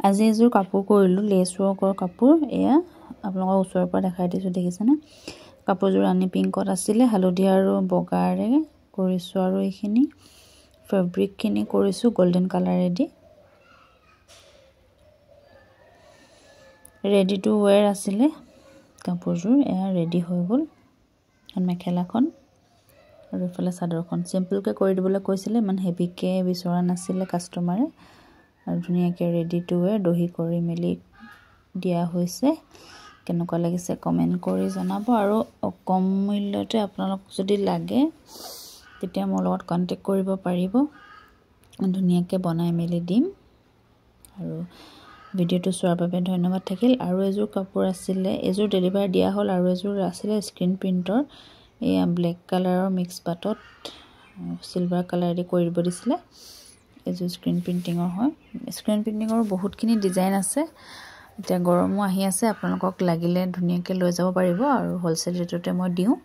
আজি এযোৰ কাপোৰ কৰিলোঁ লেছ ৱৰ্কৰ কাপোৰ এয়া আপোনালোকক ওচৰৰ পৰা দেখাই দিছোঁ দেখিছেনে কাপোৰযোৰ আনি পিংকত আছিলে হালধীয়া আৰু বগাৰে কৰিছোঁ আৰু এইখিনি ফেব্ৰিকখিনি কৰিছোঁ গোল্ডেন কালাৰেদি ৰেডি টু ওয়্যাৰ আছিলে কাপোৰযোৰ এয়া ৰেডি হৈ গ'ল মেখেলাখন আৰু ইফালে চাদৰখন সিম্পলকৈ কৰি দিবলৈ কৈছিলে ইমান হেভিকৈ বিচৰা নাছিলে কাষ্টমাৰে আৰু ধুনীয়াকৈ ৰেডি টু ওয়্যাৰ দহি কৰি মেলি দিয়া হৈছে কেনেকুৱা লাগিছে কমেন্ট কৰি জনাব আৰু কম মূল্যতে আপোনালোক যদি লাগে তেতিয়া মোৰ লগত কন্টাক্ট কৰিব পাৰিব ধুনীয়াকৈ বনাই মেলি দিম আৰু ভিডিওটো চোৱাৰ বাবে ধন্যবাদ থাকিল আৰু এযোৰ কাপোৰ আছিলে এযোৰ ডেলিভাৰ দিয়া হ'ল আৰু এযোৰ আছিলে স্ক্ৰিন প্ৰিন্টৰ এয়া ব্লেক কালাৰৰ মিক্স পাটত সিলভাৰ কালাৰ দি কৰি দিব দিছিলে এযোৰ স্ক্ৰিন প্ৰিন্টিঙৰ হয় স্ক্ৰিন প্ৰিন্টিঙৰ বহুতখিনি ডিজাইন আছে এতিয়া গৰমো আহি আছে আপোনালোকক লাগিলে ধুনীয়াকৈ লৈ যাব পাৰিব আৰু হোলসেল ৰেটতে মই দিওঁ